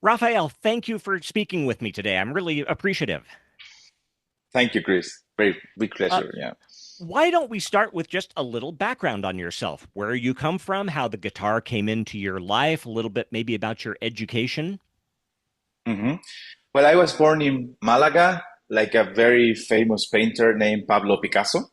Rafael, thank you for speaking with me today. I'm really appreciative. Thank you, Chris. Very big Uh, pleasure. Yeah. why don't we start with just a little background on yourself, where you come from, how the guitar came into your life, a little bit maybe about your education? hmm Well, I was born in Malaga, like a very famous painter named Pablo Picasso,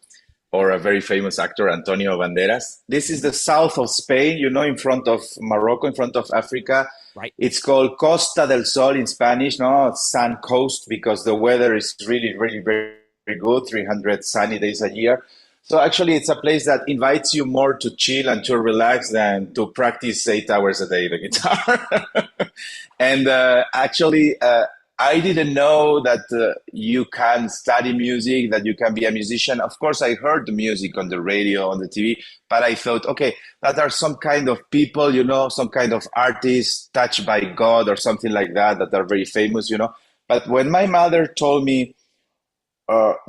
or a very famous actor, Antonio Banderas. This is the south of Spain, in front of Morocco, in front of Africa. Right. It's called Costa del Sol in Spanish, no, sun coast, because the weather is really, really very, very good, 300 sunny days a year. So actually, it's a place that invites you more to chill and to relax than to practice 8 hours a day the guitar. And I didn't know that you can study music, that you can be a musician. Of course, I heard the music on the radio, on the TV, but I thought, okay, that are some kind of people, some kind of artists touched by God or something like that are very famous. But when my mother told me,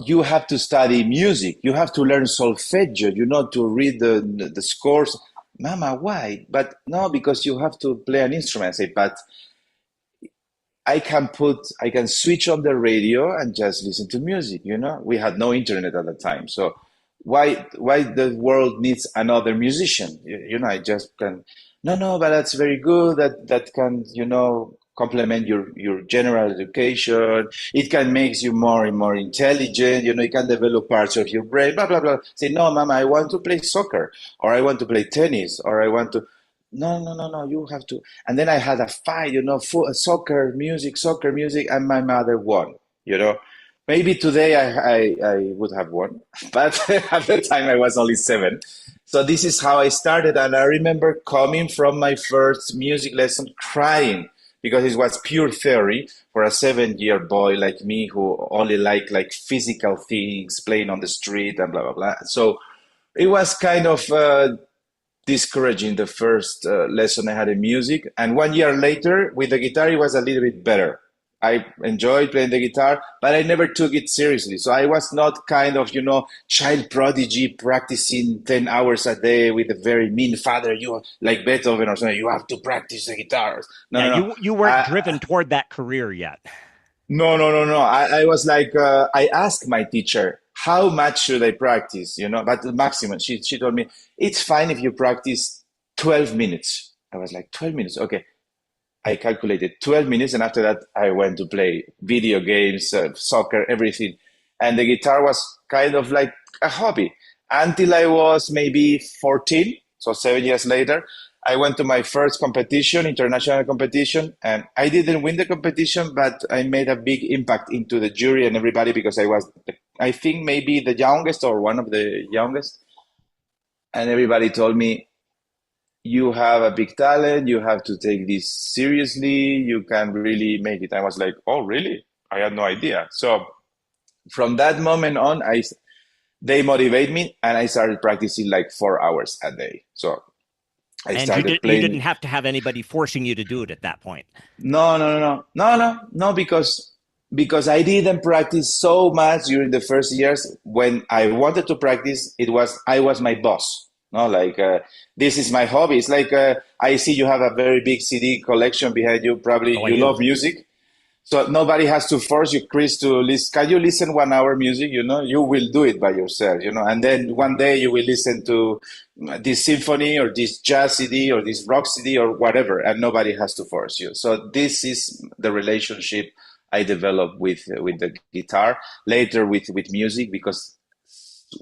you have to study music, you have to learn solfeggio, to read the scores. Mama, why? But no, because you have to play an instrument. I say, but I can switch on the radio and just listen to music. We had no internet at the time. So why the world needs another musician? I just can, no, but that's very good. That can, complement your general education. It can make you more and more intelligent. It can develop parts of your brain, blah, blah, blah. Say, no, mama, I want to play soccer, or I want to play tennis, or I want to, no, no, no, no, you have to. And then I had a fight, soccer, music, and my mother won, you know. Maybe today I would have won, but at the time I was only 7. So this is how I started. And I remember coming from my first music lesson crying because it was pure theory for a 7-year boy like me who only liked like physical things, playing on the street and blah, blah, blah. So it was kind of discouraging the first lesson I had in music. And 1 year later, with the guitar, it was a little bit better. I enjoyed playing the guitar, but I never took it seriously. So I was not kind of, child prodigy practicing 10 hours a day with a very mean father, like Beethoven or something, you have to practice the guitars. No, Yeah, no, no. you weren't driven toward that career yet. No, no, no, no. I was like, I asked my teacher, how much should I practice? But the maximum, she told me, it's fine if you practice 12 minutes. I was like, 12 minutes. Okay. I calculated 12 minutes. And after that, I went to play video games, soccer, everything. And the guitar was kind of like a hobby until I was maybe 14. So 7 years later, I went to my first competition, international competition, and I didn't win the competition, but I made a big impact into the jury and everybody because I was, I think, maybe the youngest or one of the youngest. And everybody told me, you have a big talent, you have to take this seriously, you can really make it. I was like, oh, really? I had no idea. So from that moment on, they motivate me and I started practicing like 4 hours a day. So I And started you didn't playing. have to have anybody forcing you to do it at that point. No, no, no, no, no, no, no, because I didn't practice so much during the first years. When I wanted to practice, I was my boss. No, like this is my hobby. It's like I see you have a very big CD collection behind you. Probably Oh, I you do. love music, so nobody has to force you, Chris, to listen. Can you listen 1 hour music? You will do it by yourself. And then one day you will listen to this symphony or this jazz CD or this rock CD or whatever, and nobody has to force you. So this is the relationship I developed with the guitar. Later with music, because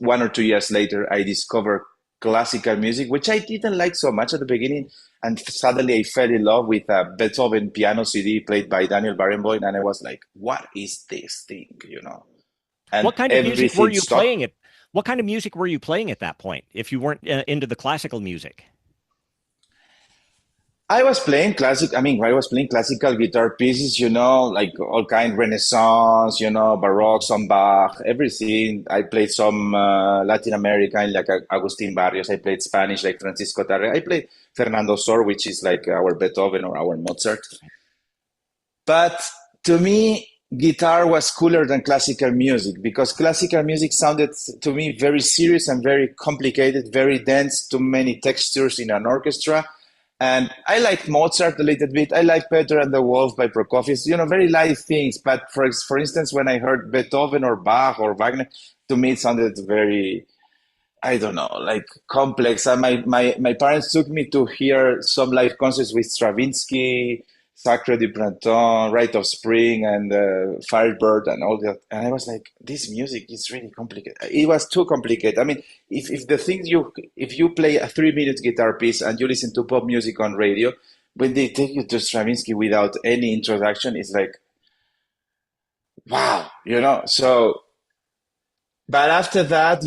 1 or 2 years later I discovered classical music, which I didn't like so much at the beginning. And suddenly I fell in love with a Beethoven piano CD played by Daniel Barenboim, and I was like, "What is this thing?" And What kind of music were everything you stuck. playing at What kind of music were you playing at that point if you weren't into the classical music? I was playing classic. I mean, I was playing classical guitar pieces, like all kind Renaissance, Baroque, some Bach, everything. I played some Latin American, like Agustin Barrios. I played Spanish, like Francisco Tarre. I played Fernando Sor, which is like our Beethoven or our Mozart. But to me, guitar was cooler than classical music because classical music sounded to me very serious and very complicated, very dense, too many textures in an orchestra. And I like Mozart a little bit. I like Peter and the Wolf by Prokofiev, very light things. But for instance, when I heard Beethoven or Bach or Wagner, to me it sounded very, I don't know, like complex. And my parents took me to hear some live concerts with Stravinsky, Sacre du Printemps, Rite of Spring, and Firebird, and all that. And I was like, this music is really complicated. It was too complicated. I mean, if the things if you play a 3 minute guitar piece and you listen to pop music on radio, when they take you to Stravinsky without any introduction, it's like, wow, So but after that,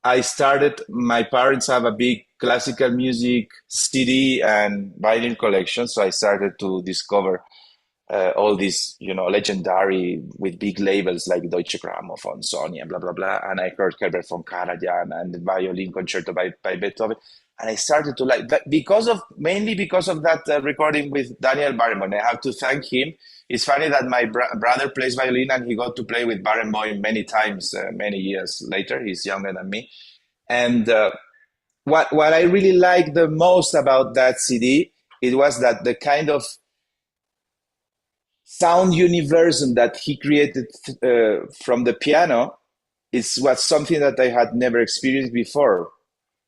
I started, my parents have a big classical music CD and violin collection. So I started to discover all these, legendary with big labels like Deutsche Grammophon, Sony, and blah, blah, blah. And I heard Herbert von Karajan and the violin concerto by Beethoven. And I started to like that mainly because of that recording with Daniel Barenboim. I have to thank him. It's funny that my brother plays violin and he got to play with Barenboim many times, many years later. He's younger than me. And what I really liked the most about that CD, it was that the kind of sound universe that he created from the piano was something that I had never experienced before.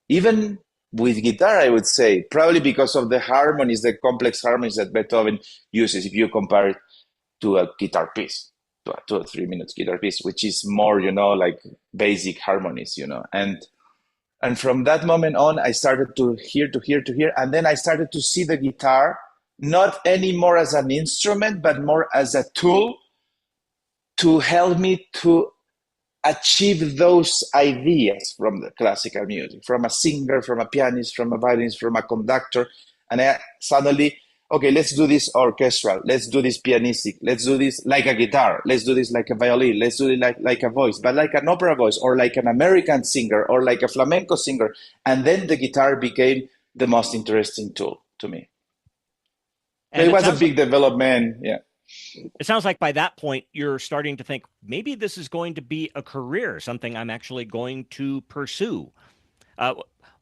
Even with guitar, I would say, probably because of the harmonies, the complex harmonies that Beethoven uses, if you compare it to a guitar piece, to a 2 or 3 minutes guitar piece, which is more, like basic harmonies, and from that moment on, I started to hear, and then I started to see the guitar not anymore as an instrument, but more as a tool to help me to achieve those ideas from the classical music, from a singer, from a pianist, from a violinist, from a conductor. And I suddenly, okay, let's do this orchestral, let's do this pianistic, let's do this like a guitar, let's do this like a violin, let's do it like a voice, but like an opera voice, or like an American singer, or like a flamenco singer. And then the guitar became the most interesting tool to me. So And it was a big development, yeah. it sounds like by that point, you're starting to think maybe this is going to be a career, something I'm actually going to pursue. Uh,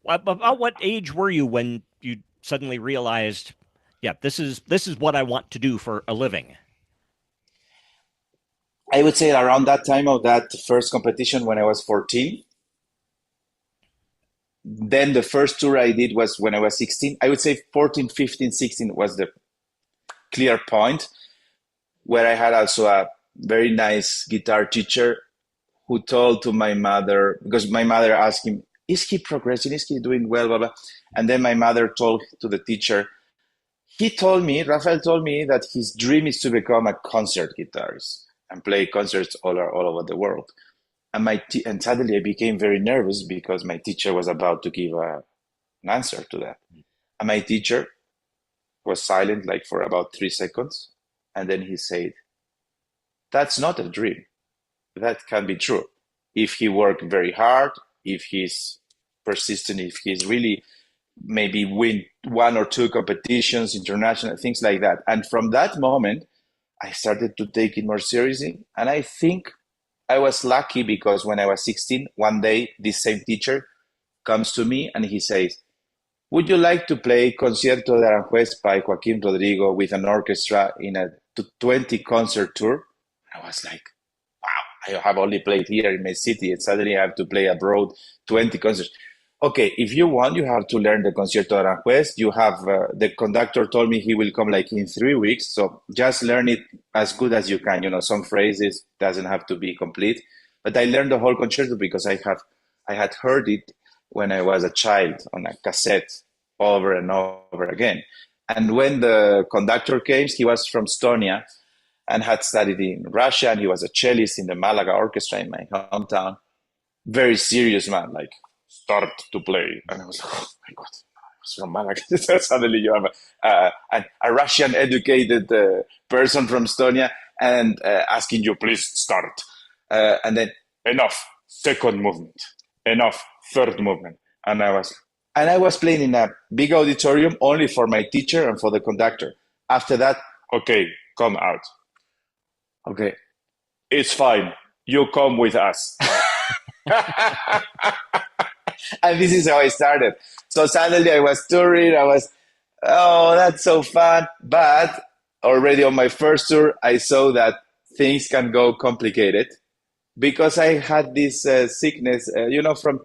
about what age were you when you suddenly realized, yeah, this is what I want to do for a living? I would say around that time of that first competition when I was 14. Then the first tour I did was when I was 16. I would say 14, 15, 16 was the clear point, where I had also a very nice guitar teacher who told to my mother, because my mother asked him, is he progressing? Is he doing well? Blah, blah. And then my mother told to the teacher, Rafael told me that his dream is to become a concert guitarist and play concerts all over the world. And suddenly I became very nervous because my teacher was about to give an answer to that. And my teacher was silent like for about 3 seconds. And then he said, that's not a dream. That can be true. If he worked very hard, if he's persistent, if he's really maybe win 1 or 2 competitions, international, things like that. And from that moment, I started to take it more seriously. And I think I was lucky because when I was 16, one day, this same teacher comes to me and he says, would you like to play Concierto de Aranjuez by Joaquin Rodrigo with an orchestra in a 20 concert tour? I was like, wow, I have only played here in my city and suddenly I have to play abroad 20 concerts. Okay, if you want, you have to learn the Concierto de Aranjuez. You have, the conductor told me he will come like in 3 weeks. So just learn it as good as you can. Some phrases doesn't have to be complete. But I learned the whole concerto because I had heard it when I was a child on a cassette over and over again. And when the conductor came, he was from Estonia and had studied in Russia, and he was a cellist in the Malaga Orchestra in my hometown. Very serious man, like start to play. And I was like, oh my God, I was from Malaga. Suddenly you have a Russian educated person from Estonia and asking you, please start. And then enough, second movement, enough, third movement. And I was playing in a big auditorium only for my teacher and for the conductor. After that, okay, come out. Okay, it's fine. You come with us. And this is how I started. So suddenly I was touring. Oh, that's so fun. But already on my first tour, I saw that things can go complicated because I had this sickness, from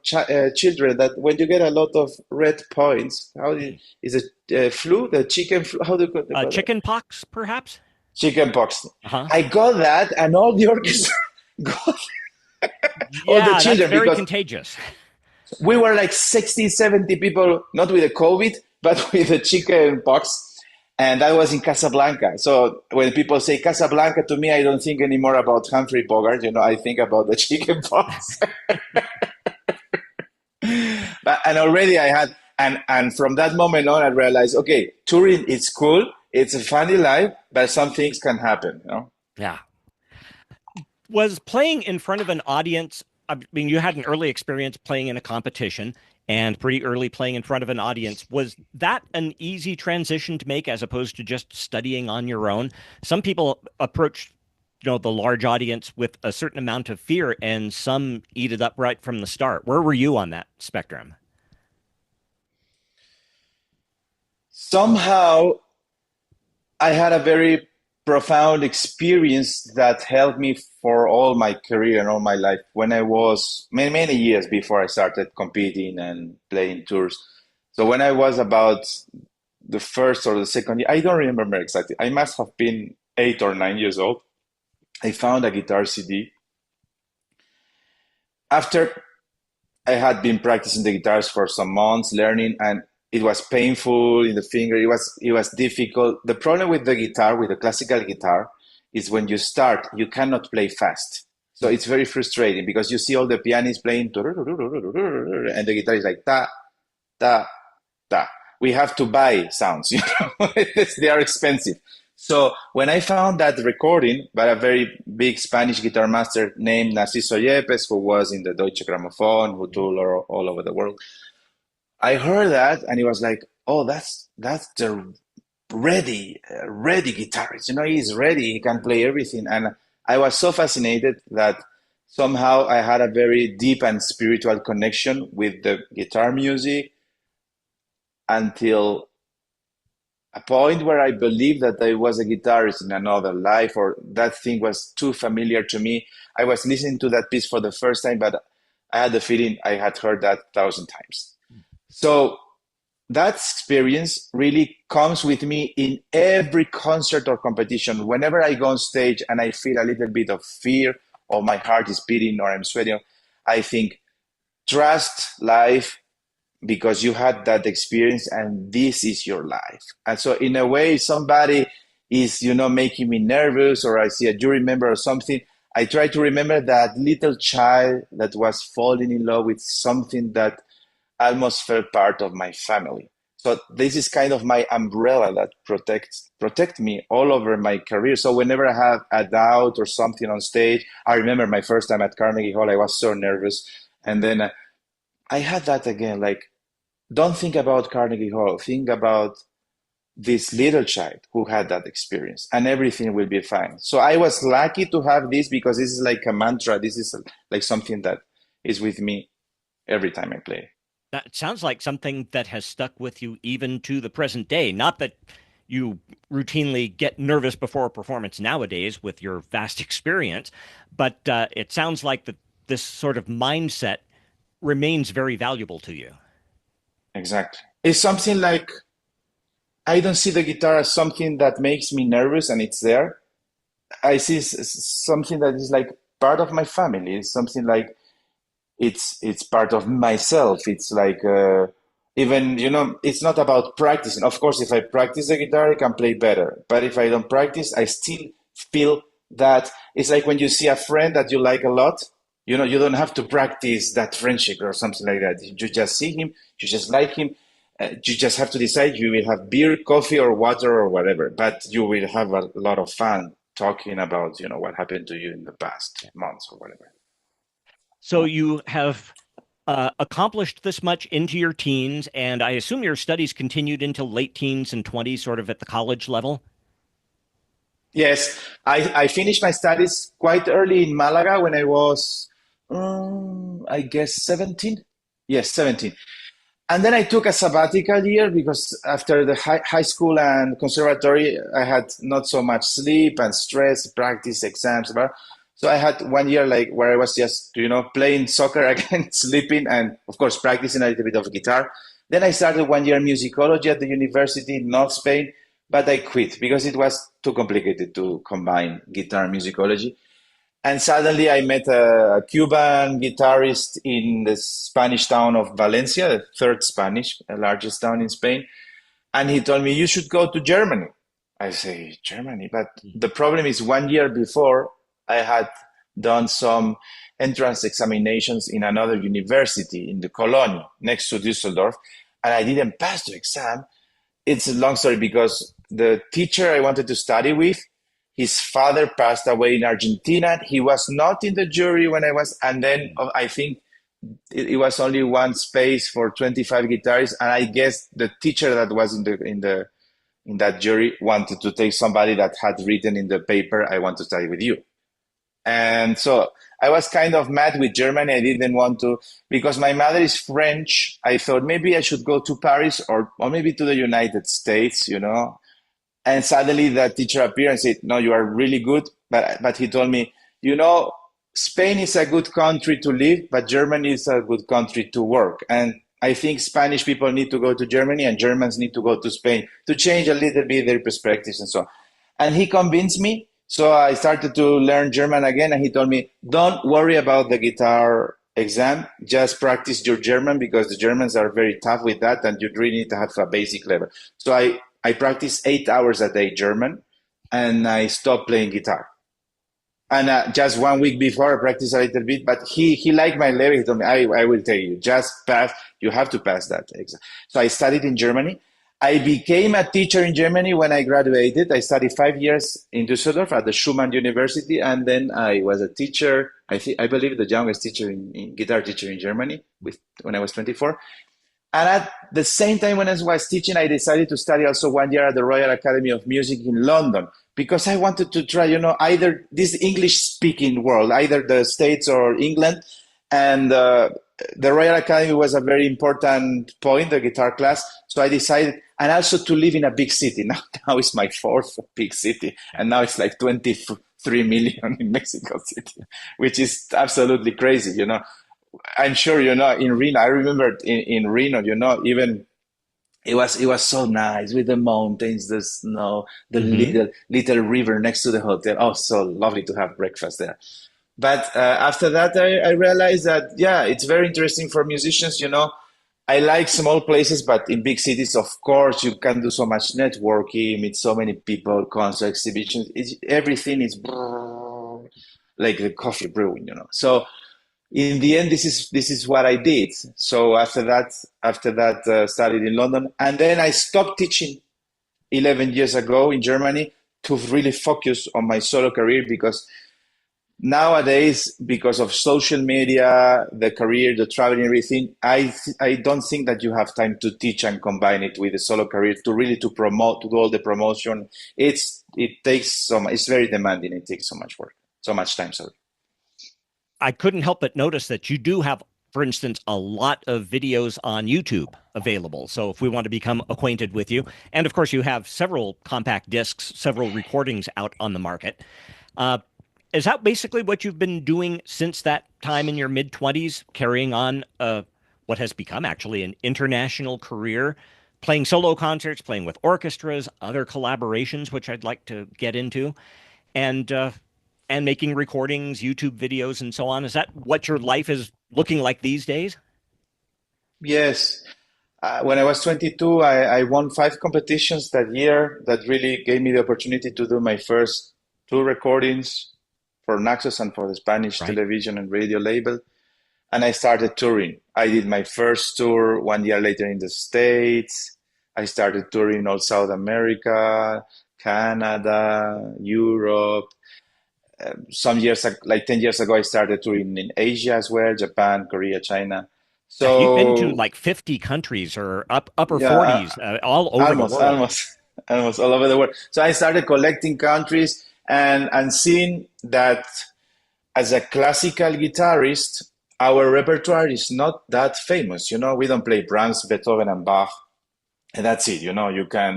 children that when you get a lot of red points, is it flu, the chicken flu? How do they call that? Chicken pox, perhaps? Chicken pox. Uh-huh. I got that, and all the orchestra got all the Yeah, that's children very because contagious. we were like 60, 70 people, not with the COVID, but with the chicken pox. And I was in Casablanca. So when people say Casablanca to me, I don't think anymore about Humphrey Bogart. I think about the chicken pox. And already I had, and from that moment on, I realized, okay, touring is cool. It's a funny life, but some things can happen. Yeah. Was playing in front of an audience, I mean, you had an early experience playing in a competition and pretty early playing in front of an audience. Was that an easy transition to make as opposed to just studying on your own? Some people approach, the large audience with a certain amount of fear, and some eat it up right from the start. Where were you on that spectrum? Somehow I had a very profound experience that helped me for all my career and all my life when I was many, many years before I started competing and playing tours. So when I was about the first or the second year, I don't remember exactly. I must have been 8 or 9 years old. I found a guitar CD. After I had been practicing the guitars for some months, learning, and it was painful in the finger. It was difficult. The problem with the guitar, with the classical guitar, is when you start, you cannot play fast. So it's very frustrating because you see all the pianists playing, and the guitar is like ta ta ta. We have to buy sounds. They are expensive. So when I found that recording by a very big Spanish guitar master named Narciso Yepes, who was in the Deutsche Grammophon, who toured all over the world, I heard that and it was like, oh, that's the ready guitarist. He's ready. He can play everything. And I was so fascinated that somehow I had a very deep and spiritual connection with the guitar music until a point where I believed that I was a guitarist in another life, or that thing was too familiar to me. I was listening to that piece for the first time, but I had the feeling I had heard that 1,000 times. So that experience really comes with me in every concert or competition. Whenever I go on stage and I feel a little bit of fear, or my heart is beating, or I'm sweating, I think, trust life because you had that experience and this is your life. And so in a way, somebody is, making me nervous, or I see a jury member or something, I try to remember that little child that was falling in love with something that almost felt part of my family. So this is kind of my umbrella that protect me all over my career. So whenever I have a doubt or something on stage, I remember my first time at Carnegie Hall, I was so nervous. And then I had that again, like, don't think about Carnegie Hall. Think about this little child who had that experience, and everything will be fine. So I was lucky to have this because this is like a mantra. This is like something that is with me every time I play. That sounds like something that has stuck with you even to the present day. Not that you routinely get nervous before a performance nowadays with your vast experience, but it sounds like that this sort of mindset remains very valuable to you. Exactly. It's something like I don't see the guitar as something that makes me nervous and it's there. I see something that is like part of my family. It's something like it's part of myself. It's like even it's not about practicing. Of course, if I practice the guitar, I can play better. But if I don't practice, I still feel that it's like when you see a friend that you like a lot. You don't have to practice that friendship or something like that. You just see him, you just like him. You just have to decide you will have beer, coffee, or water or whatever. But you will have a lot of fun talking about what happened to you in the past months or whatever. So you have accomplished this much into your teens, and I assume your studies continued into late teens and 20s, sort of at the college level. Yes, I finished my studies quite early in Malaga when I was, I guess, 17. Yes, 17. And then I took a sabbatical year because after the high school and conservatory, I had not so much sleep and stress, practice, exams, blah. So I had 1 year like where I was just, playing soccer again, sleeping, and of course practicing a little bit of guitar. Then I started 1 year musicology at the university in North Spain, but I quit because it was too complicated to combine guitar and musicology. And suddenly I met a Cuban guitarist in the Spanish town of Valencia, the third Spanish, largest town in Spain. And he told me, you should go to Germany. I say, Germany? But the problem is 1 year before, I had done some entrance examinations in another university in the Cologne next to Düsseldorf, and I didn't pass the exam. It's a long story because the teacher I wanted to study with, his father passed away in Argentina. He was not in the jury when I was, and then I think it was only one space for 25 guitarists, and I guess the teacher that was in that jury wanted to take somebody that had written in the paper, "I want to study with you." And so I was kind of mad with Germany. I didn't want to, because my mother is French. I thought maybe I should go to Paris or maybe to the United States. And suddenly that teacher appeared and said, "No, you are really good." But he told me, you know, Spain is a good country to live, but Germany is a good country to work. And I think Spanish people need to go to Germany and Germans need to go to Spain to change a little bit their perspectives and so on. And he convinced me. So I started to learn German again. And he told me, don't worry about the guitar exam. Just practice your German because the Germans are very tough with that. And you really need to have a basic level. So I practiced 8 hours a day German and I stopped playing guitar. And just 1 week before, I practiced a little bit, but he liked my level. He told me, I will tell you, just pass. You have to pass that exam. So I studied in Germany. I became a teacher in Germany when I graduated. I studied 5 years in Düsseldorf at the Schumann University, and then I was a teacher. I believe the youngest teacher in guitar teacher in Germany when I was 24. And at the same time, when I was teaching, I decided to study also 1 year at the Royal Academy of Music in London because I wanted to try, either this English speaking world, either the States or England. And the Royal Academy was a very important point, the guitar class. So I decided, and also to live in a big city. Now it's my fourth big city. And now it's like 23 million in Mexico City, which is absolutely crazy. I'm sure in Reno. I remember in Reno, even it was so nice with the mountains, the snow, the Hmm. little river next to the hotel. Oh, so lovely to have breakfast there. But after that, I realized that yeah, it's very interesting for musicians. I like small places, but in big cities, of course, you can do so much networking, meet so many people, concert exhibitions. Everything is like the coffee brewing. So in the end, this is what I did. So after that, studied in London, and then I stopped teaching 11 years ago in Germany to really focus on my solo career because nowadays, because of social media, the career, the traveling, everything, I don't think that you have time to teach and combine it with the solo career to really to promote, to do all the promotion. It takes so much. It's very demanding. It takes so much work, so much time. Sorry. I couldn't help but notice that you do have, for instance, a lot of videos on YouTube available. So if we want to become acquainted with you, and of course, you have several compact discs, several recordings out on the market. Uh, is that basically what you've been doing since that time in your mid 20s, carrying on what has become actually an international career, playing solo concerts, playing with orchestras, other collaborations, which I'd like to get into, and making recordings, YouTube videos, and so on? Is that what your life is looking like these days? Yes. When I was 22, I won 5 competitions that year that really gave me the opportunity to do my first 2 recordings for Naxos and for the Spanish Right. television and radio label. And I started touring. I did my first tour 1 year later in the States. I started touring all South America, Canada, Europe. Some years, like 10 years ago, I started touring in Asia as well, Japan, Korea, China. Yeah, you've been to So like 50 countries or upper yeah, 40s, all over the almost, world. almost, almost all over the world. So I started collecting countries and seeing that as a classical guitarist, our repertoire is not that famous. We don't play Brahms, Beethoven, and Bach, and that's it.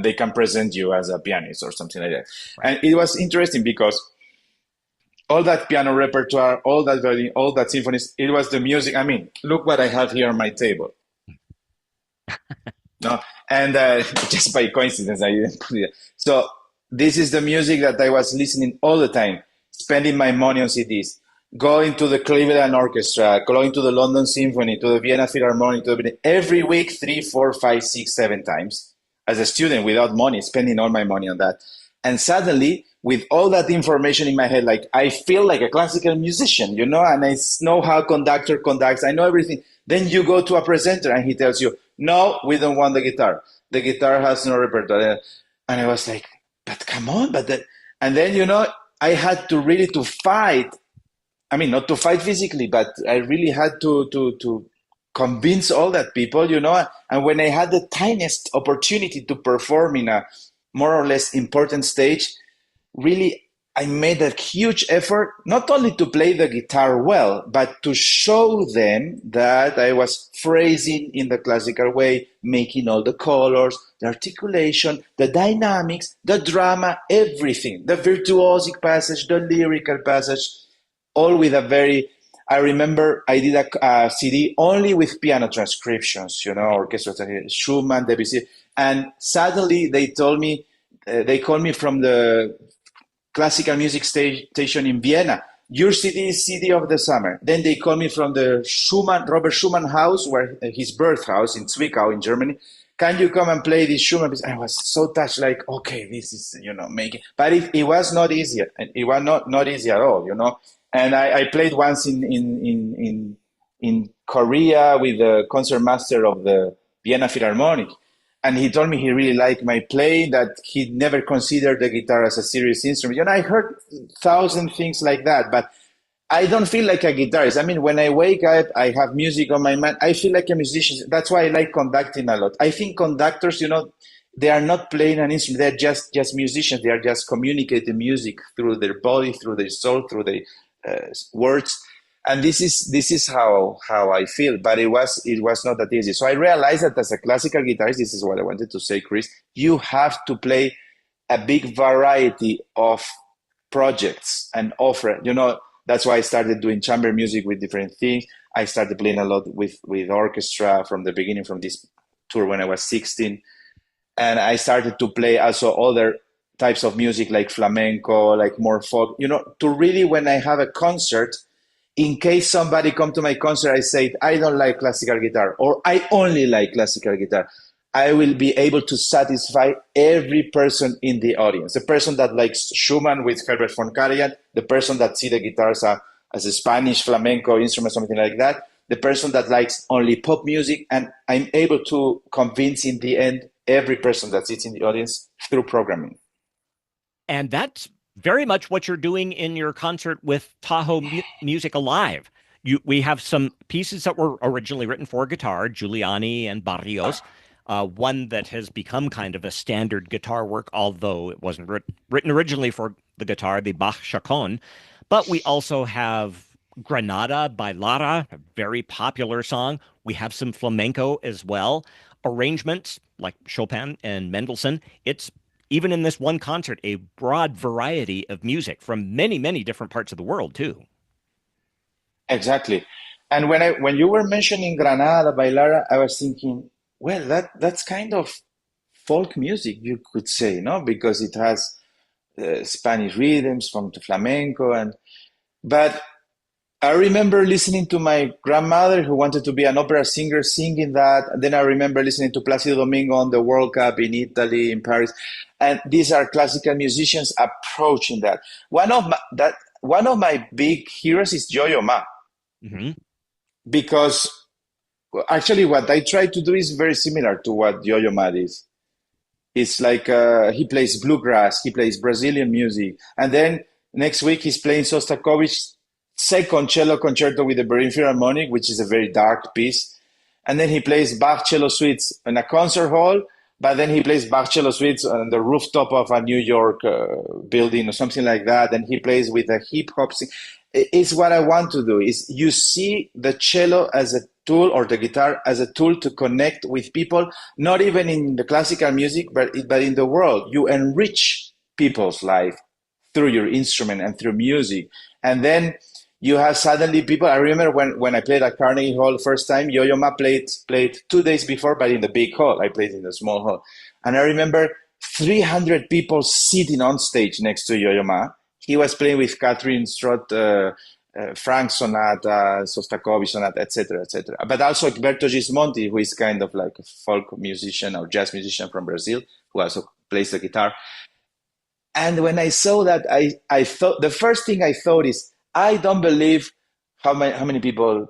They can present you as a pianist or something like that. Right. And it was interesting because all that piano repertoire, all that violin, all that symphonies, it was the music. I mean, look what I have here on my table. No, and just by coincidence, I didn't put it. So this is the music that I was listening all the time, spending my money on CDs, going to the Cleveland Orchestra, going to the London Symphony, to the Vienna Philharmonic, every week, 3, 4, 5, 6, 7 times as a student without money, spending all my money on that. And suddenly, with all that information in my head, like I feel like a classical musician, and I know how conductor conducts, I know everything. Then you go to a presenter and he tells you, no, we don't want the guitar. The guitar has no repertoire. And I was like, but come on, and then, I had to really to fight. I mean, not to fight physically, but I really had to convince all that people, and when I had the tiniest opportunity to perform in a more or less important stage, really I made a huge effort not only to play the guitar well, but to show them that I was phrasing in the classical way, making all the colors, the articulation, the dynamics, the drama, everything, the virtuosic passage, the lyrical passage, all with a very. I remember I did a CD only with piano transcriptions, orchestra, Schumann, Debussy, and suddenly they called me from the classical music station in Vienna. Your CD is CD of the summer. Then they call me from the Robert Schumann house, where his birth house in Zwickau in Germany. Can you come and play this Schumann piece? I was so touched, like, okay, this is, making, but it was not easy. It was not easy at all, And I played once in Korea with the concertmaster of the Vienna Philharmonic, and he told me he really liked my playing, that he never considered the guitar as a serious instrument. I heard 1,000 things like that, but I don't feel like a guitarist. I mean, when I wake up, I have music on my mind. I feel like a musician. That's why I like conducting a lot. I think conductors, they are not playing an instrument. They're just musicians. They are just communicating music through their body, through their soul, through their words. And this is how I feel. But it was not that easy. So I realized that as a classical guitarist, this is what I wanted to say, Chris. You have to play a big variety of projects and offer. That's why I started doing chamber music with different things. I started playing a lot with orchestra from the beginning, from this tour when I was 16. And I started to play also other types of music like flamenco, like more folk, to really, when I have a concert, in case somebody come to my concert, I say, I don't like classical guitar, or I only like classical guitar. I will be able to satisfy every person in the audience. The person that likes Schumann with Herbert von Karajan, the person that see the guitars as a Spanish flamenco instrument, something like that, the person that likes only pop music, and I'm able to convince in the end every person that sits in the audience through programming. And that's very much what you're doing in your concert with Tahoe Music Alive. We have some pieces that were originally written for guitar, Giuliani and Barrios. One that has become kind of a standard guitar work, although it wasn't written originally for the guitar, the Bach Chaconne. But we also have Granada by Lara, a very popular song. We have some flamenco as well. Arrangements like Chopin and Mendelssohn. It's, even in this one concert, a broad variety of music from many, many different parts of the world, too. Exactly. And when you were mentioning Granada by Lara, I was thinking, well, that's kind of folk music, you could say, no? Because it has Spanish rhythms from the flamenco, but I remember listening to my grandmother who wanted to be an opera singer singing that. And then I remember listening to Placido Domingo on the World Cup in Italy, in Paris. And these are classical musicians approaching that. One of my big heroes is Yo-Yo Ma, Mm-hmm. because actually what I try to do is very similar to what Yo-Yo Ma is. It's like he plays bluegrass, he plays Brazilian music, and then next week he's playing Sostakovich's second cello concerto with the Berlin Philharmonic, which is a very dark piece, and then he plays Bach cello suites in a concert hall, but then he plays Bach cello suites on the rooftop of a New York building or something like that, and he plays with a hip hop. is what I want to do. Is you see the cello as a tool or the guitar as a tool to connect with people, not even in the classical music, but in the world. You enrich people's life through your instrument and through music. And then you have suddenly people. I remember when I played at Carnegie Hall first time, Yo-Yo Ma played 2 days before, but in the big hall. I played in the small hall. And I remember 300 people sitting on stage next to Yo-Yo Ma. He was playing with Catherine Strott, Frank Sonata, Sostakovich Sonata, etc., etc. But also Alberto Gismonti, who is kind of like a folk musician or jazz musician from Brazil, who also plays the guitar. And when I saw that, I thought the first thing I thought is, I don't believe how many people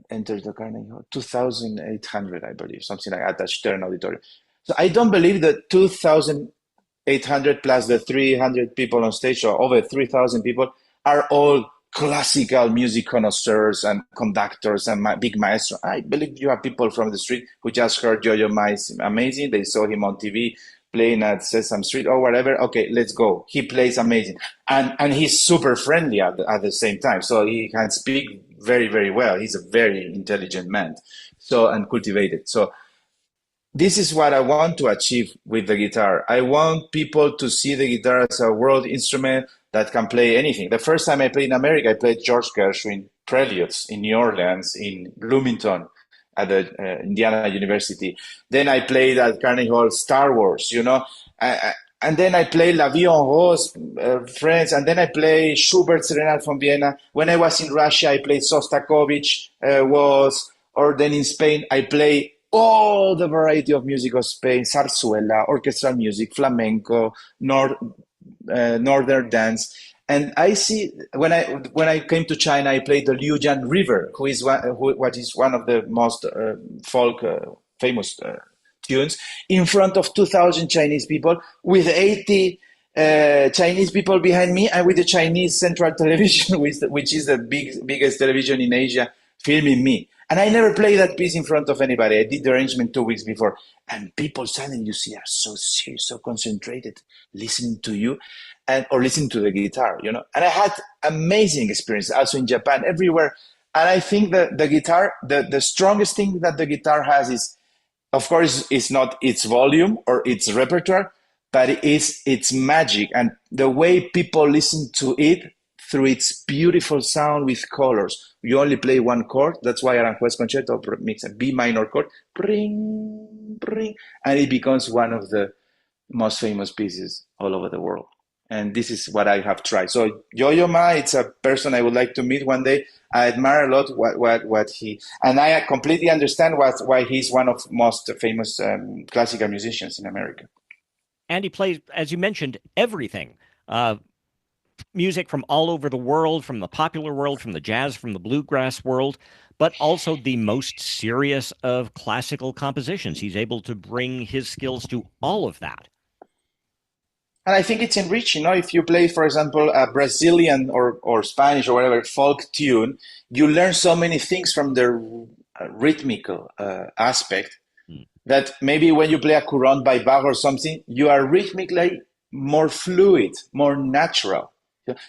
entered the Carnegie Hall. 2,800, I believe, something like that, at Stern Auditorium. So I don't believe that 2,800 plus the 300 people on stage, or over 3,000 people, are all classical music connoisseurs and conductors and big maestros. I believe you have people from the street who just heard Yo-Yo Ma is amazing. They saw him on TV playing at Sesame Street or whatever. Okay, let's go. He plays amazing, and he's super friendly at the same time. So he can speak very very well. He's a very intelligent man, so and cultivated. So this is what I want to achieve with the guitar. I want people to see the guitar as a world instrument that can play anything. The first time I played in America, I played George Gershwin preludes in New Orleans, in Bloomington, at the Indiana University. Then I played at Carnegie Hall Star Wars, and then I played La Vie en Rose, France, and then I played Schubert Serenade from Vienna. When I was in Russia, I played Sostakovich or then in Spain, I play all the variety of music of Spain, zarzuela, orchestral music, flamenco, northern dance. And I see when I came to China, I played the Liujian River, what is one of the most folk famous tunes, in front of 2,000 Chinese people, with 80 Chinese people behind me, and with the Chinese Central Television, which is the biggest television in Asia, filming me. And I never played that piece in front of anybody. I did the arrangement 2 weeks before. And people suddenly, you see, are so serious, so concentrated, listening to you or listening to the guitar, And I had amazing experience also in Japan, everywhere. And I think that the guitar, the strongest thing that the guitar has is, of course, it's not its volume or its repertoire, but it is its magic and the way people listen to it through its beautiful sound with colors. You only play one chord. That's why Aranjuez Concerto makes a B minor chord, bring, bring, and it becomes one of the most famous pieces all over the world. And this is what I have tried. So Yo-Yo Ma, it's a person I would like to meet one day. I admire a lot what he, and I completely understand why he's one of most famous classical musicians in America. And he plays, as you mentioned, everything. Music from all over the world, from the popular world, from the jazz, from the bluegrass world, but also the most serious of classical compositions. He's able to bring his skills to all of that. And I think it's enriching, if you play, for example, a Brazilian or Spanish or whatever folk tune, you learn so many things from the rhythmical aspect that maybe when you play a Courant by Bach or something, you are rhythmically more fluid, more natural.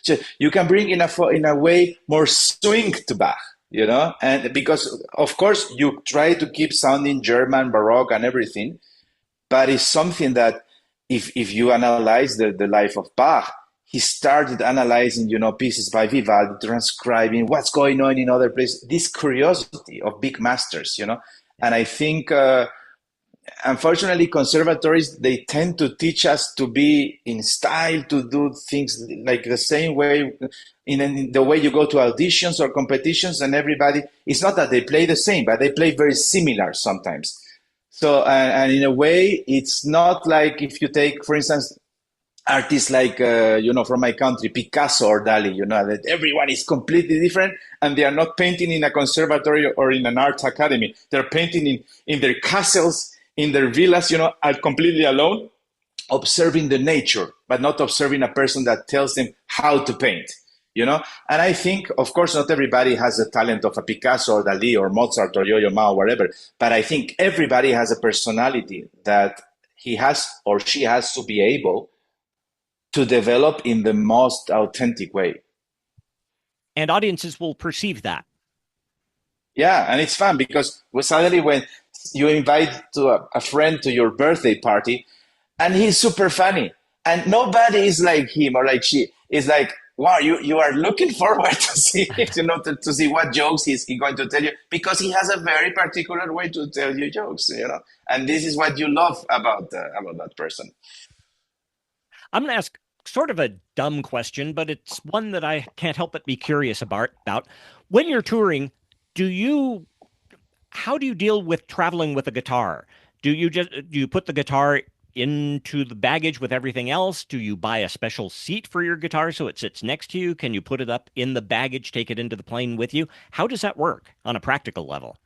So you can bring in a way more swing to Bach, and because of course you try to keep sounding German, Baroque, and everything, but it's something that if you analyze the life of Bach, he started analyzing, pieces by Vivaldi, transcribing what's going on in other places. This curiosity of big masters, and I think. Unfortunately, conservatories, they tend to teach us to be in style, to do things like the same way, in the way you go to auditions or competitions, and everybody, it's not that they play the same, but they play very similar sometimes. So, and in a way, it's not like if you take, for instance, artists like, from my country, Picasso or Dali, that everyone is completely different and they are not painting in a conservatory or in an art academy. They're painting in their castles, in their villas, are completely alone, observing the nature, but not observing a person that tells them how to paint, And I think, of course, not everybody has the talent of a Picasso or Dali or Mozart or Yo-Yo Ma or whatever, but I think everybody has a personality that he has or she has to be able to develop in the most authentic way. and audiences will perceive that. Yeah, and it's fun because suddenly when you invite a friend to your birthday party, and he's super funny, and nobody is like him or like she. It's like, wow, you are looking forward to see it, to see what jokes he going to tell you because he has a very particular way to tell you jokes. And this is what you love about that person. I'm going to ask sort of a dumb question, but it's one that I can't help but be curious about. When you're touring, do you how do you deal with traveling with a guitar? Do you put the guitar into the baggage with everything else? Do you buy a special seat for your guitar so it sits next to you? Can you put it up in the baggage, take it into the plane with you? How does that work on a practical level?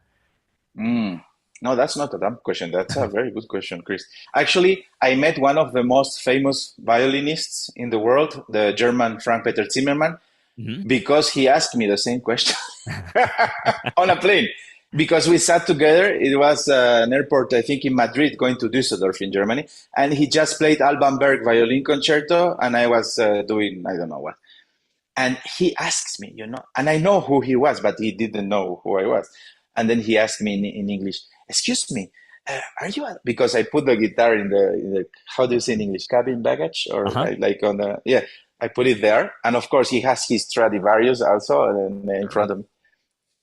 Mm. No, that's not a dumb question. That's a very good question, Chris. Actually, I met one of the most famous violinists in the world, the German Frank Peter Zimmermann, Hmm. because he asked me the same question on a plane. Because we sat together, it was an airport, I think, in Madrid, going to Düsseldorf in Germany, and he just played Alban Berg violin concerto, and I was doing I don't know what. And he asks me, and I know who he was, but he didn't know who I was. And then he asked me in English, "Excuse me, are you?" Because I put the guitar in the how do you say in English, cabin baggage, or Uh-huh. like on the yeah. I put it there, and of course he has his Stradivarius also in Sure. front of him.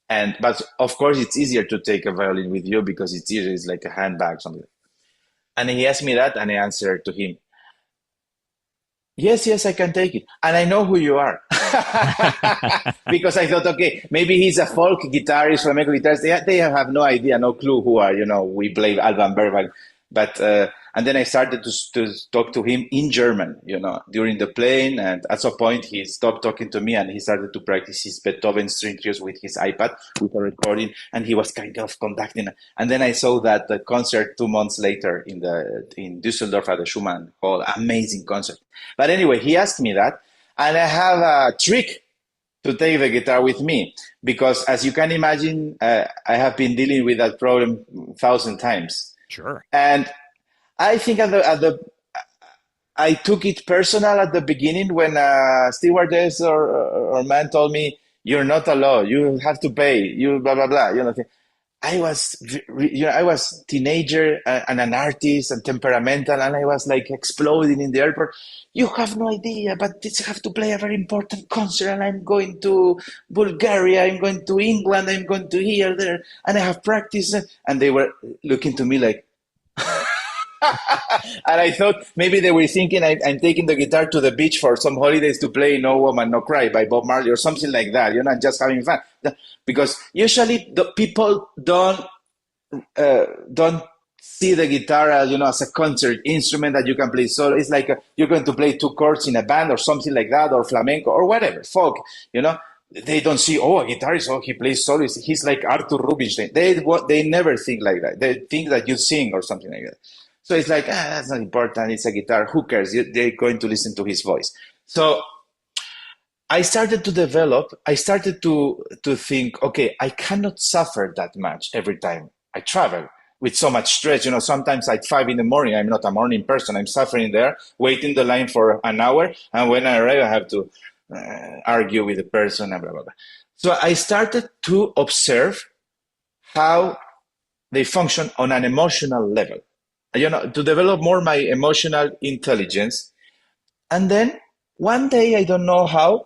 And but of course it's easier to take a violin with you because it's easier. It's like a handbag, something. And he asked me that, and I answered to him, yes, yes, I can take it. And I know who you are. Because I thought, okay, maybe he's a folk guitarist, flamenco guitarist. They have no idea, no clue who are, we play Alban Bergman. But, and then I started to talk to him in German, during the plane. And at some point, he stopped talking to me and he started to practice his Beethoven string trios with his iPad with a recording. And he was kind of conducting. And then I saw that the concert 2 months later in Düsseldorf at the Schumann Hall. Amazing concert. But anyway, he asked me that, and I have a trick to take the guitar with me because, as you can imagine, I have been dealing with that problem 1,000 times, Sure. and I think I took it personal at the beginning when a stewardess or man told me, "You're not allowed. You have to pay. You blah blah blah." I was, I was teenager and an artist and temperamental, and I was like exploding in the airport. You have no idea, but this have to play a very important concert, and I'm going to Bulgaria, I'm going to England, I'm going to here, there, and I have practice. And they were looking to me like, and I thought maybe they were thinking I'm taking the guitar to the beach for some holidays to play No Woman, No Cry by Bob Marley or something like that, just having fun. Because usually the people don't see the guitar as as a concert instrument that you can play solo. It's like you're going to play two chords in a band or something like that, or flamenco or whatever, folk. You know, they don't see a guitarist. Oh, he plays solo. He's like Arthur Rubinstein. They never think like that. They think that you sing or something like that. So it's like that's not important. It's a guitar. Who cares? They're going to listen to his voice. So I started to develop, I started to think, okay, I cannot suffer that much every time I travel with so much stress. Sometimes at 5 in the morning, I'm not a morning person. I'm suffering there, waiting the line for an hour. And when I arrive, I have to argue with the person and blah, blah, blah. So I started to observe how they function on an emotional level, to develop more my emotional intelligence. And then one day, I don't know how,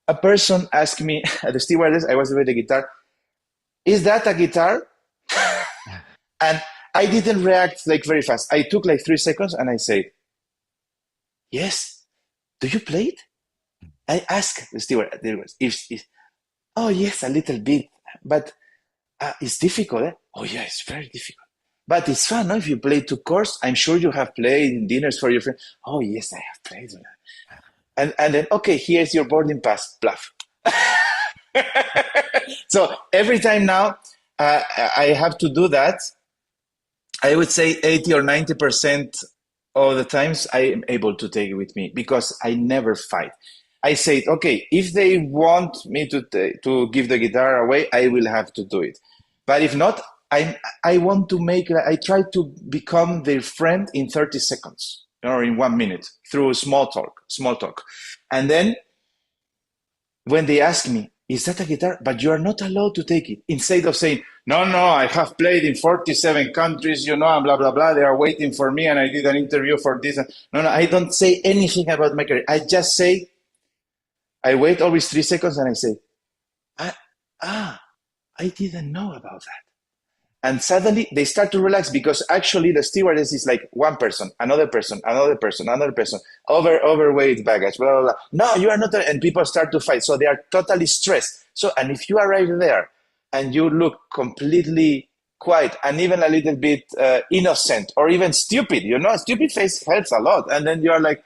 a person asked me at the stewardess, I was with the guitar, is that a guitar? And I didn't react like very fast. I took like 3 seconds and I said, yes. Do you play it? I asked the steward, if oh yes, a little bit, but it's difficult. Eh? Oh yeah, it's very difficult. But it's fun, no? If you play two chords, I'm sure you have played in dinners for your friends. Oh yes, I have played. And then, okay, here's your boarding pass, bluff. So every time now I have to do that, I would say 80 or 90% of the times I am able to take it with me because I never fight. I say, okay, if they want me to give the guitar away, I will have to do it. But if not, I want to I try to become their friend in 30 seconds or in 1 minute through small talk. And then when they ask me, is that a guitar? But you are not allowed to take it. Instead of saying, no, no, I have played in 47 countries, you know, and blah, blah, blah. They are waiting for me and I did an interview for this. No, no, I don't say anything about my career. I just say, I wait always 3 seconds and I say, ah, I didn't know about that. And suddenly they start to relax because actually the stewardess is like one person, another person, another person, another person, overweight baggage, blah, blah, blah. No, you are not, and people start to fight. So they are totally stressed. So, and if you arrive there and you look completely quiet and even a little bit innocent or even stupid, you know, a stupid face helps a lot. And then you are like,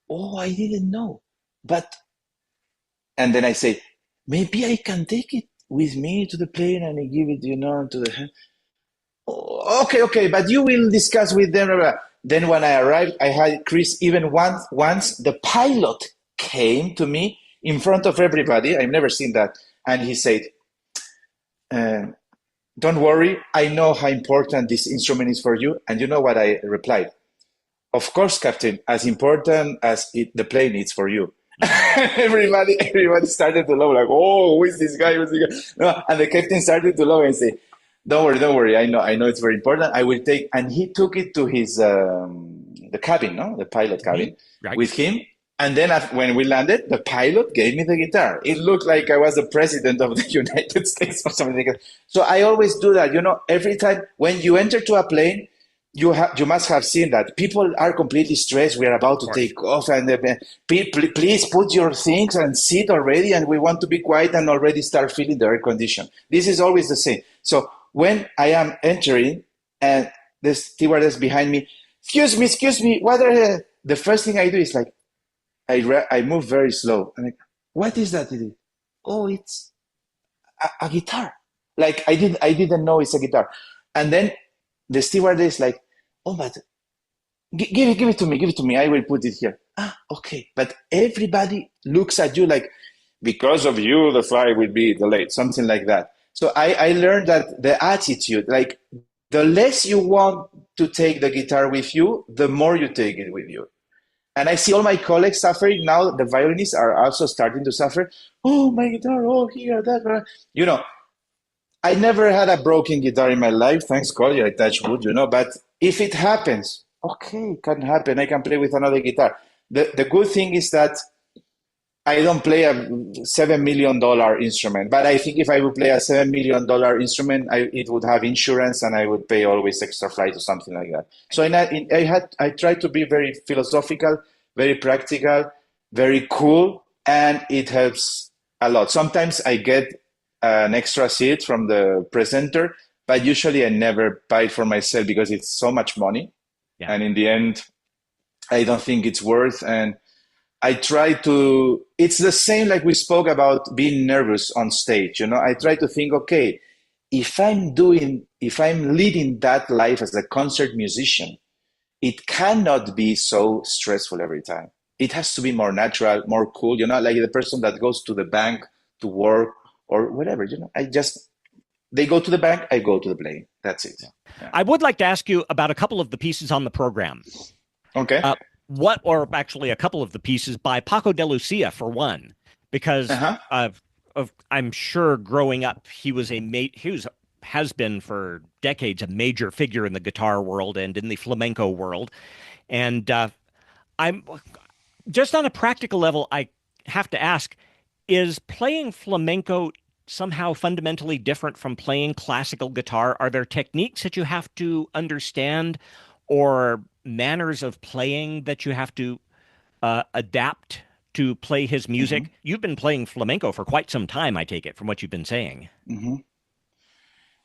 oh, I didn't know. But, and then I say, maybe I can take it with me to the plane and I give it, you know, to the, oh, okay, okay, but you will discuss with them. Blah, blah. Then when I arrived, I had Chris even once the pilot came to me in front of everybody. I've never seen that. And he said, uh, don't worry, I know how important this instrument is for you. And you know what I replied? Of course, Captain, as important as the plane is for you. Everybody started to laugh like, oh, who is this guy? Who's this guy? No, and the captain started to laugh and say, don't worry. I know it's very important. I will take, and he took it to his the cabin, no, the pilot Mhm. cabin, Right. with him. And then when we landed, the pilot gave me the guitar. It looked like I was the president of the United States or something like that. So I always do that. You know, every time when you enter to a plane, you must have seen that people are completely stressed. We are about Of to course. take off, and please put your things and sit already. And we want to be quiet and already start feeling the air condition. This is always the same. So when I am entering, and the stewardess behind me, excuse me, what are the first thing I do is like I move very slow. I'm like, what is that? Oh, it's a guitar. Like I didn't know it's a guitar. And then the stewardess like, oh, but give it to me, give it to me. I will put it here. Ah, okay. But everybody looks at you like, because of you, the flight will be delayed, something like that. So I learned that the attitude, like the less you want to take the guitar with you, the more you take it with you. And I see all my colleagues suffering now. The violinists are also starting to suffer. Oh, my guitar! Oh, here, that. You know, I never had a broken guitar in my life. Thanks God, I touch wood. You know, but if it happens, okay, it can happen. I can play with another guitar. The good thing is that I don't play a $7 million instrument, but I think if I would play a $7 million instrument, it would have insurance and I would pay always extra flight or something like that. So I tried to be very philosophical, very practical, very cool, and it helps a lot. Sometimes I get an extra seat from the presenter, but usually I never buy it for myself because it's so much money, Yeah. and in the end, I don't think it's worth. And I try to, it's the same like we spoke about being nervous on stage. You know, I try to think, okay, if I'm leading that life as a concert musician, it cannot be so stressful every time. It has to be more natural, more cool, you know, like the person that goes to the bank to work or whatever, you know, they go to the bank, I go to the plane. That's it. Yeah. Yeah. I would like to ask you about a couple of the pieces on the program. Okay. Uh, or actually a couple of the pieces by Paco de Lucia, for one, because Uh-huh. I'm sure growing up he has been for decades a major figure in the guitar world and in the flamenco world, and I'm just on a practical level. I have to ask: is playing flamenco somehow fundamentally different from playing classical guitar? Are there techniques that you have to understand, or manners of playing that you have to adapt to play his Mm-hmm. music? You've been playing flamenco for quite some time, I take it, from what you've been saying. Mm-hmm.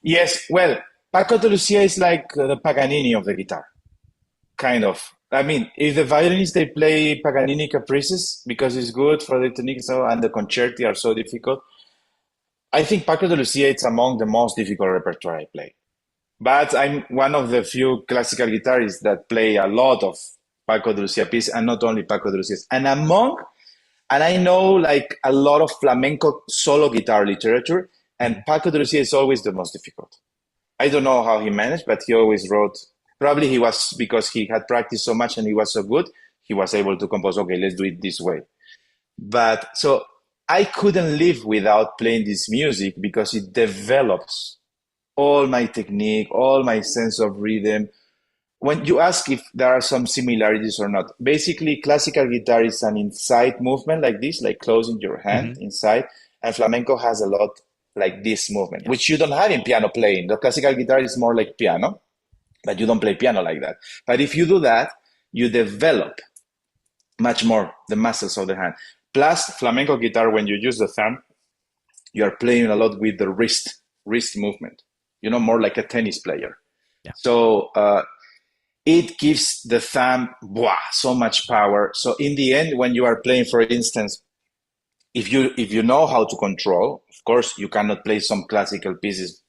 Yes, well, Paco de Lucia is like the Paganini of the guitar, kind of. I mean, if the violinists they play Paganini caprices because it's good for the technique so and the concerti are so difficult. I think Paco de Lucia is among the most difficult repertoire I play. But I'm one of the few classical guitarists that play a lot of Paco de Lucia pieces, and not only Paco de Lucia. And I know like a lot of flamenco solo guitar literature, and Mhm. Paco de Lucia is always the most difficult. I don't know how he managed, but he always wrote. Probably he was because he had practiced so much and he was so good, he was able to compose, okay, let's do it this way. But so I couldn't live without playing this music because it develops all my technique, all my sense of rhythm. When you ask if there are some similarities or not, basically classical guitar is an inside movement like this, like closing your hand Hmm. inside, and flamenco has a lot like this movement, Yeah. which you don't have in piano playing. The classical guitar is more like piano, but you don't play piano like that. But if you do that, you develop much more the muscles of the hand. Plus, flamenco guitar, when you use the thumb, you are playing a lot with the wrist movement. You know, more like a tennis player. Yeah. So it gives the thumb so much power. So in the end, when you are playing, for instance, if you know how to control, of course, you cannot play some classical pieces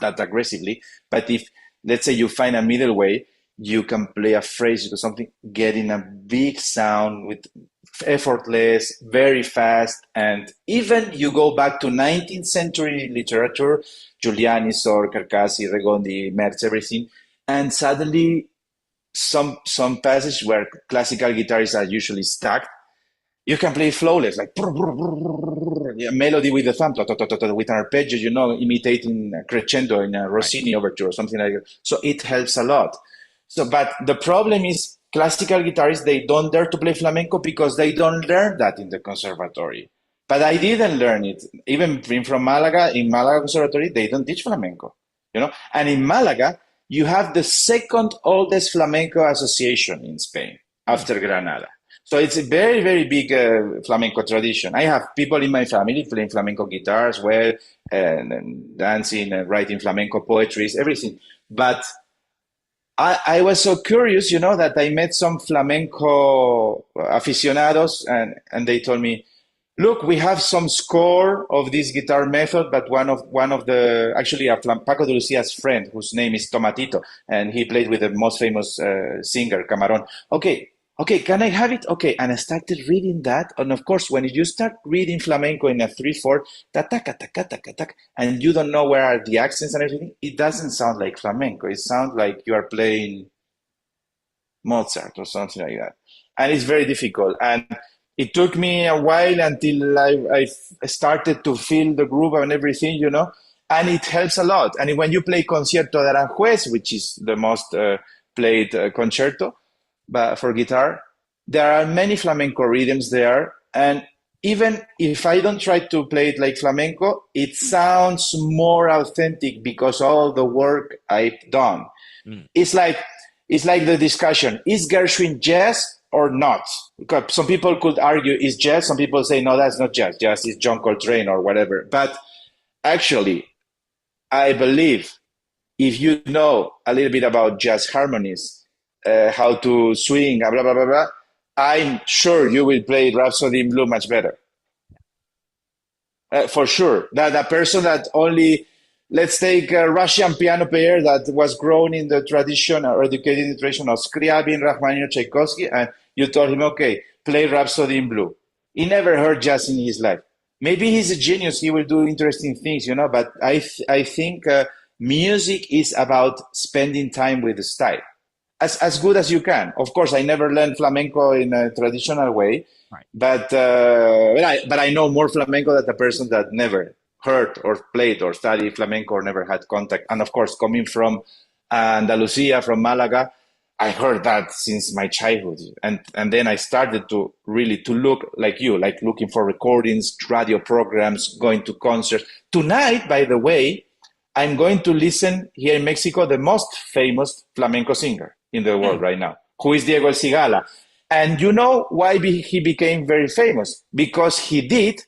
that aggressively. But if, let's say, you find a middle way, you can play a phrase or something, getting a big sound with effortless, very fast, and even you go back to 19th century literature, Giuliani, Sor, Carcassi, Regondi, Merz, everything, and suddenly some passage where classical guitarists are usually stuck, you can play flawless, like yeah, melody with the thumb, with an arpeggio, imitating a crescendo in a Right. Rossini overture or something like that. So it helps a lot. So, but the problem is classical guitarists, they don't dare to play flamenco because they don't learn that in the conservatory. But I didn't learn it. Even being from Malaga, in Malaga Conservatory, they don't teach flamenco. And in Malaga, you have the second oldest flamenco association in Spain Hmm. after Granada. So it's a very, very big flamenco tradition. I have people in my family playing flamenco guitar as well, and dancing and writing flamenco poetries, everything. But I was so curious, that I met some flamenco aficionados, and they told me, look, we have some score of this guitar method, but one of the actually Paco de Lucia's friend, whose name is Tomatito, and he played with the most famous singer Camarón. Okay, can I have it? Okay, and I started reading that, and of course, when you start reading flamenco in a 3/4, ta ta ta ta ta ta ta, and you don't know where are the accents and everything, it doesn't sound like flamenco. It sounds like you are playing Mozart or something like that. And it's very difficult. And it took me a while until I started to feel the groove and everything. And it helps a lot. And when you play Concierto de Aranjuez, which is the most played concerto but for guitar, there are many flamenco rhythms there. And even if I don't try to play it like flamenco, it sounds more authentic because all the work I've done. Mm. It's like it's like the discussion: is Gershwin jazz or not? Because some people could argue is jazz. Some people say no, that's not jazz. Jazz is John Coltrane or whatever. But actually, I believe if you know a little bit about jazz harmonies, how to swing, blah blah blah blah, I'm sure you will play Rhapsody in Blue much better. For sure. That a person that only, let's take a Russian piano player that was grown in the tradition or educated in the tradition of Scriabin, Rachmaninoff, Tchaikovsky, and you told him, okay, play Rhapsody in Blue. He never heard jazz in his life. Maybe he's a genius. He will do interesting things. But I think music is about spending time with the style as good as you can. Of course, I never learned flamenco in a traditional way, Right. but I know more flamenco than the person that never heard or played or studied flamenco or never had contact. And of course, coming from Andalusia, from Malaga, I heard that since my childhood, and then I started to really to look like you, like looking for recordings, radio programs, going to concerts. Tonight, by the way, I'm going to listen here in Mexico the most famous flamenco singer in the Hmm. world right now, who is Diego El Cigala. And you know why he became very famous? Because he did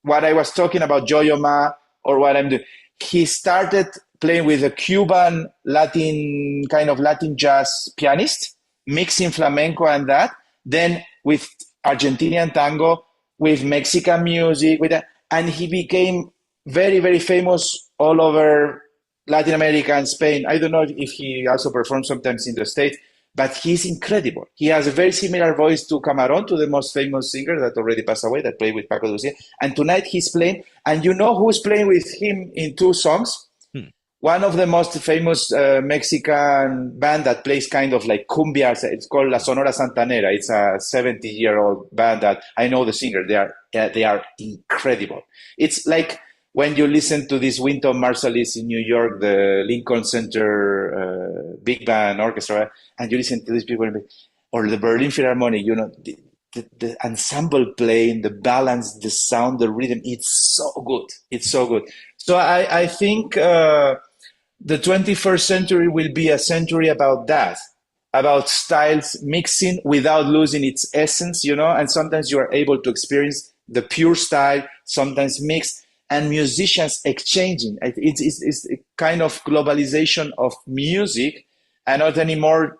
what I was talking about, Yo-Yo Ma, or what I'm doing. He started playing with a Cuban Latin, kind of Latin jazz pianist, mixing flamenco and that. Then with Argentinian tango, with Mexican music, with that, and he became very, very famous all over Latin America and Spain. I don't know if he also performs sometimes in the States, but he's incredible. He has a very similar voice to Camarón, to the most famous singer that already passed away, that played with Paco de Lucia. And tonight he's playing, and you know who's playing with him in two songs? Hmm. one of the most famous Mexican band that plays kind of like cumbia. It's called La Sonora Santanera. It's a 70-year-old band that I know the singer. They are incredible. It's like when you listen to this Wynton Marsalis in New York, the Lincoln Center big band orchestra, and you listen to these people, or the Berlin Philharmonic. You know, the ensemble playing, the balance, the sound, the rhythm. It's so good. It's so good. So I think the 21st century will be a century about that, about styles mixing without losing its essence, you know. And sometimes you are able to experience the pure style, sometimes mixed, and musicians exchanging. It's a kind of globalization of music, and not anymore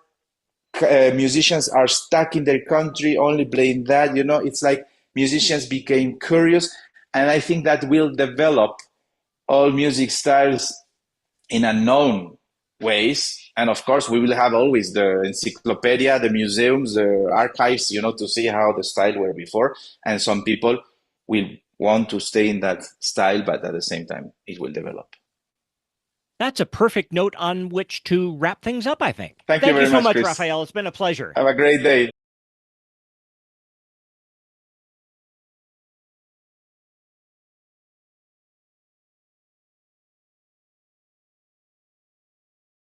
musicians are stuck in their country only playing that, you know. It's like musicians became curious, and I think that will develop all music styles in unknown ways. And of course, we will have always the encyclopedia, the museums, the archives, you know, to see how the style were before. And some people will want to stay in that style, but at the same time, it will develop. That's a perfect note on which to wrap things up, I think. Thank you Thank you very so much, much, Chris. Rafael. It's been a pleasure. Have a great day.